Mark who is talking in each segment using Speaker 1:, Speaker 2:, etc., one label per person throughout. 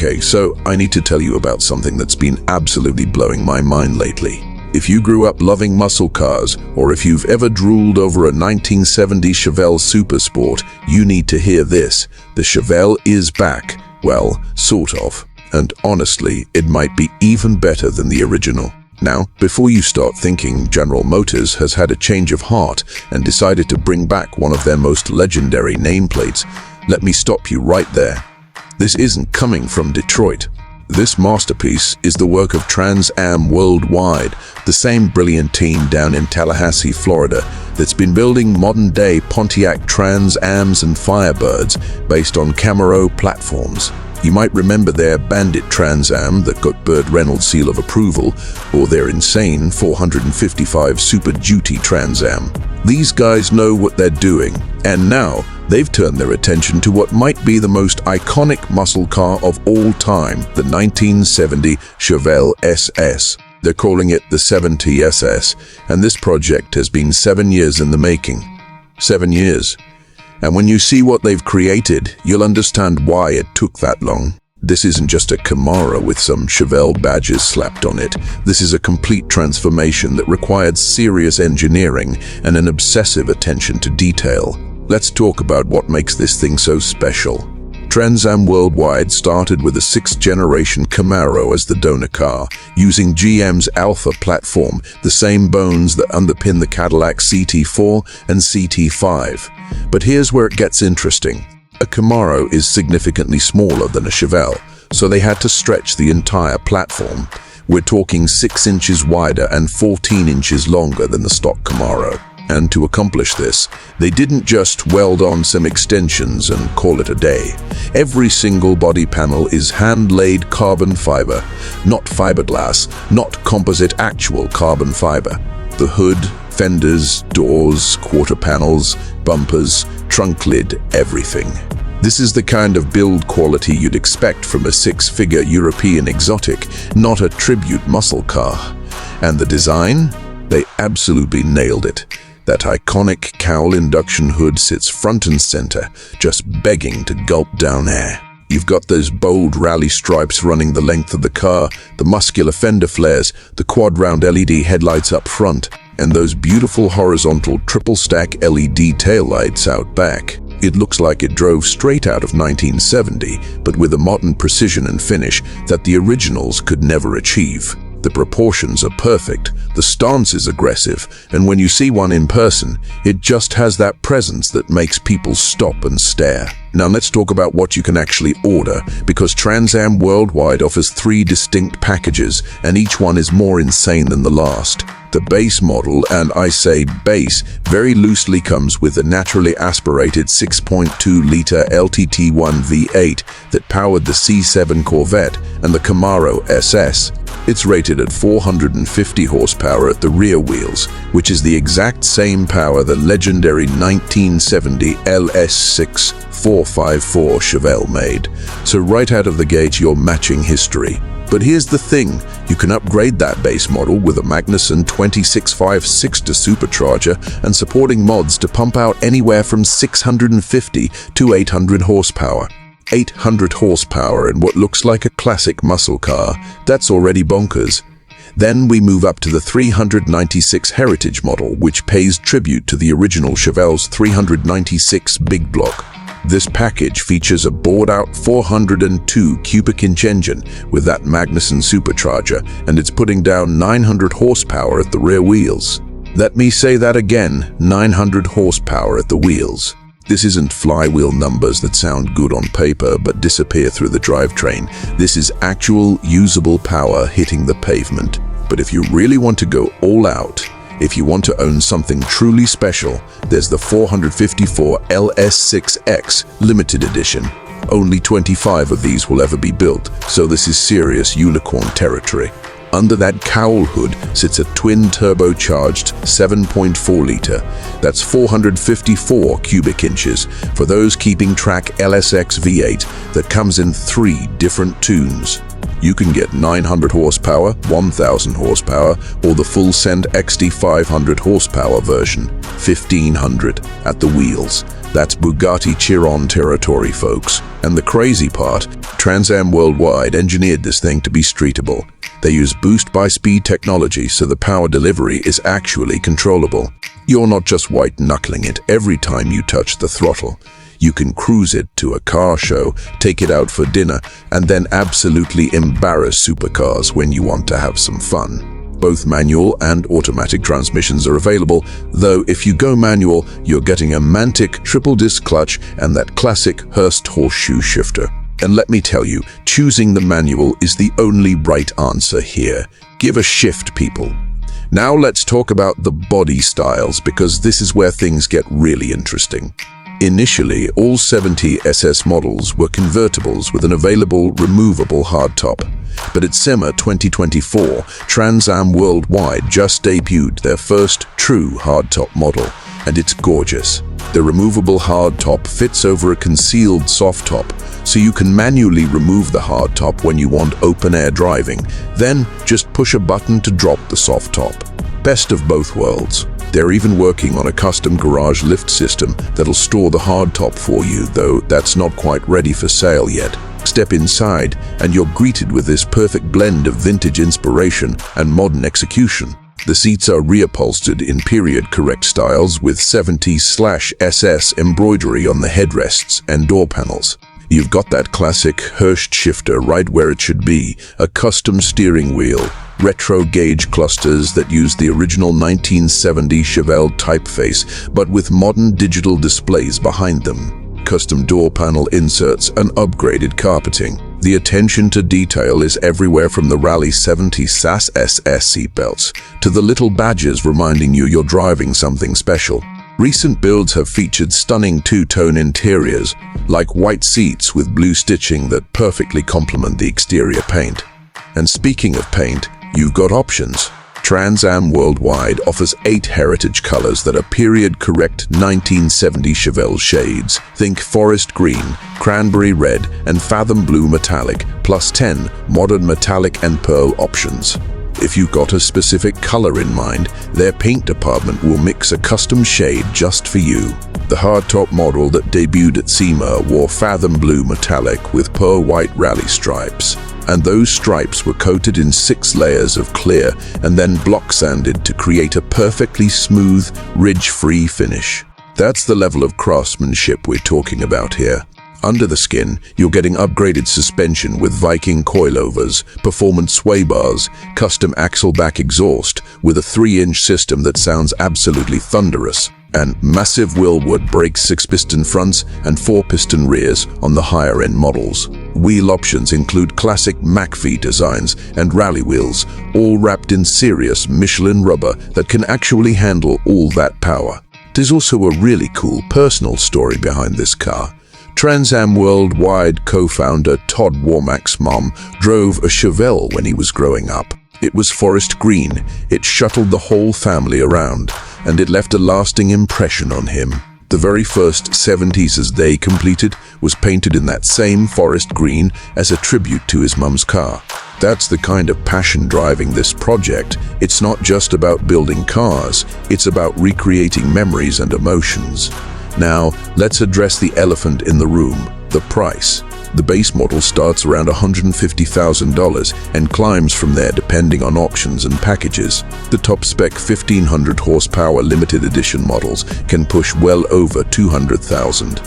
Speaker 1: Okay, so I need to tell you about something that's been absolutely blowing my mind lately. If you grew up loving muscle cars, or if you've ever drooled over a 1970 Chevelle Super Sport, you need to hear this. The Chevelle is back. Well, sort of. And honestly, it might be even better than the original. Now, before you start thinking General Motors has had a change of heart and decided to bring back one of their most legendary nameplates, let me stop you right there. This isn't coming from Detroit. This masterpiece is the work of Trans Am Worldwide, the same brilliant team down in Tallahassee, Florida, that's been building modern-day Pontiac Trans Ams and Firebirds based on Camaro platforms. You might remember their Bandit Trans Am that got Burt Reynolds' seal of approval, or their insane 455 Super Duty Trans Am. These guys know what they're doing, and now they've turned their attention to what might be the most iconic muscle car of all time, the 1970 Chevelle SS. They're calling it the 70 SS, and this project has been 7 years in the making. 7 years. And when you see what they've created, you'll understand why it took that long. This isn't just a Camaro with some Chevelle badges slapped on it. This is a complete transformation that required serious engineering and an obsessive attention to detail. Let's talk about what makes this thing so special. Trans Am Worldwide started with a 6th-generation Camaro as the donor car, using GM's Alpha platform, the same bones that underpin the Cadillac CT4 and CT5. But here's where it gets interesting. A Camaro is significantly smaller than a Chevelle, so they had to stretch the entire platform. We're talking 6 inches wider and 14 inches longer than the stock Camaro. And to accomplish this, they didn't just weld on some extensions and call it a day. Every single body panel is hand-laid carbon fiber, not fiberglass, not composite, actual carbon fiber. The hood, fenders, doors, quarter panels, bumpers, trunk lid, everything. This is the kind of build quality you'd expect from a 6-figure European exotic, not a tribute muscle car. And the design? They absolutely nailed it. That iconic cowl induction hood sits front and center, just begging to gulp down air. You've got those bold rally stripes running the length of the car, the muscular fender flares, the quad-round LED headlights up front, and those beautiful horizontal triple-stack LED taillights out back. It looks like it drove straight out of 1970, but with a modern precision and finish that the originals could never achieve. The proportions are perfect, the stance is aggressive, and when you see one in person, it just has that presence that makes people stop and stare. Now let's talk about what you can actually order, because Trans Am Worldwide offers 3 distinct packages, and each one is more insane than the last. The base model, and I say base, very loosely comes with the naturally aspirated 6.2-liter LT1 V8 that powered the C7 Corvette and the Camaro SS. It's rated at 450 horsepower at the rear wheels, which is the exact same power the legendary 1970 LS6 454 Chevelle made. So right out of the gate, you're matching history. But here's the thing, you can upgrade that base model with a Magnuson 26560 supercharger and supporting mods to pump out anywhere from 650 to 800 horsepower. 800 horsepower in what looks like a classic muscle car, that's already bonkers. Then we move up to the 396 Heritage model, which pays tribute to the original Chevelle's 396 Big Block. This package features a bored-out 402 cubic inch engine with that Magnuson supercharger, and it's putting down 900 horsepower at the rear wheels. Let me say that again, 900 horsepower at the wheels. This isn't flywheel numbers that sound good on paper but disappear through the drivetrain. This is actual usable power hitting the pavement. But if you really want to go all out, if you want to own something truly special, there's the 454 LS6X Limited Edition. Only 25 of these will ever be built, so this is serious unicorn territory. Under that cowl hood sits a twin-turbocharged 7.4-liter. That's 454 cubic inches. For those keeping track, LSX V8 that comes in 3 different tunes. You can get 900 horsepower, 1000 horsepower, or the full send XD 500 horsepower version, 1500 at the wheels. That's Bugatti Chiron territory, folks. And the crazy part, Trans Am Worldwide engineered this thing to be streetable. They use boost by speed technology, so the power delivery is actually controllable. You're not just white-knuckling it every time you touch the throttle. You can cruise it to a car show, take it out for dinner, and then absolutely embarrass supercars when you want to have some fun. Both manual and automatic transmissions are available, though if you go manual, you're getting a Mantic triple-disc clutch and that classic Hurst horseshoe shifter. And let me tell you, choosing the manual is the only right answer here. Give a shift, people. Now let's talk about the body styles, because this is where things get really interesting. Initially, all 70 SS models were convertibles with an available removable hardtop. But at SEMA 2024, Trans Am Worldwide just debuted their first true hardtop model, and it's gorgeous. The removable hardtop fits over a concealed soft top, so you can manually remove the hardtop when you want open-air driving, then just push a button to drop the soft top. Best of both worlds. They're even working on a custom garage lift system that'll store the hardtop for you, though that's not quite ready for sale yet. Step inside, and you're greeted with this perfect blend of vintage inspiration and modern execution. The seats are reupholstered in period-correct styles with 70/SS embroidery on the headrests and door panels. You've got that classic Hurst shifter right where it should be, a custom steering wheel, retro gauge clusters that use the original 1970 Chevelle typeface, but with modern digital displays behind them. Custom door panel inserts and upgraded carpeting. The attention to detail is everywhere, from the Rally 70 SAS SS seatbelts to the little badges reminding you you're driving something special. Recent builds have featured stunning two-tone interiors, like white seats with blue stitching that perfectly complement the exterior paint. And speaking of paint, you've got options. Trans Am Worldwide offers 8 heritage colors that are period-correct 1970 Chevelle shades. Think forest green, cranberry red, and fathom blue metallic, plus 10 modern metallic and pearl options. If you've got a specific color in mind, their paint department will mix a custom shade just for you. The hardtop model that debuted at SEMA wore fathom blue metallic with pearl white rally stripes. And those stripes were coated in 6 layers of clear and then block sanded to create a perfectly smooth, ridge-free finish. That's the level of craftsmanship we're talking about here. Under the skin, you're getting upgraded suspension with Viking coilovers, performance sway bars, custom axle back exhaust with a 3-inch system that sounds absolutely thunderous, and massive Willwood brakes, 6-piston fronts and 4-piston rears on the higher-end models. Wheel options include classic McPhee designs and rally wheels, all wrapped in serious Michelin rubber that can actually handle all that power. There's also a really cool personal story behind this car. Trans Am Worldwide co-founder Todd Womack's mom drove a Chevelle when he was growing up. It was forest green, it shuttled the whole family around, and it left a lasting impression on him. The very first 70s they completed was painted in that same forest green as a tribute to his mum's car. That's the kind of passion driving this project. It's not just about building cars, it's about recreating memories and emotions. Now, let's address the elephant in the room, the price. The base model starts around $150,000 and climbs from there depending on options and packages. The top spec 1500 horsepower limited edition models can push well over $200,000.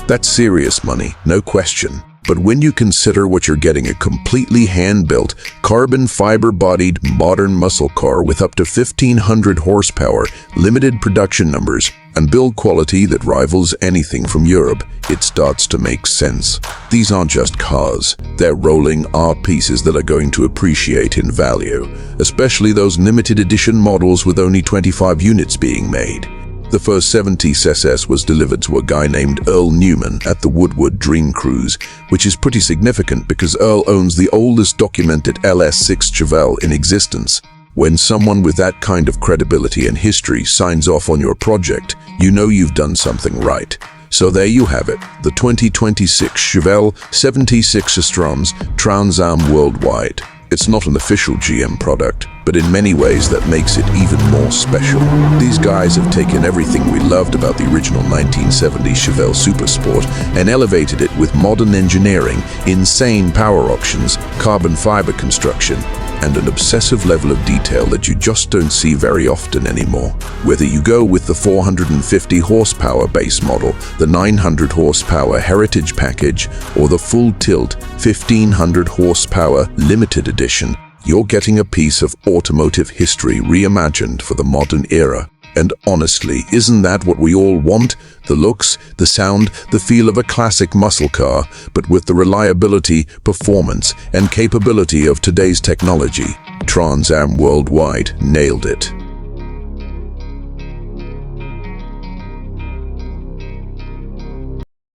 Speaker 1: That's serious money, no question. But when you consider what you're getting, a completely hand-built, carbon fiber-bodied modern muscle car with up to 1500 horsepower, limited production numbers, and build quality that rivals anything from Europe, it starts to make sense. These aren't just cars, they're rolling art pieces that are going to appreciate in value, especially those limited edition models with only 25 units being made. The first 70s SS was delivered to a guy named Earl Newman at the Woodward Dream Cruise, which is pretty significant because Earl owns the oldest documented LS6 Chevelle in existence. When someone with that kind of credibility and history signs off on your project, you know you've done something right. So there you have it, the 2026 Chevelle 76 Trans Am Worldwide. It's not an official GM product, but in many ways that makes it even more special. These guys have taken everything we loved about the original 1970 Chevelle Super Sport and elevated it with modern engineering, insane power options, carbon fiber construction, and an obsessive level of detail that you just don't see very often anymore. Whether you go with the 450 horsepower base model, the 900 horsepower Heritage package, or the full tilt 1500 horsepower limited edition, you're getting a piece of automotive history reimagined for the modern era. And honestly, isn't that what we all want? The looks, the sound, the feel of a classic muscle car, but with the reliability, performance, and capability of today's technology. Trans Am Worldwide nailed it.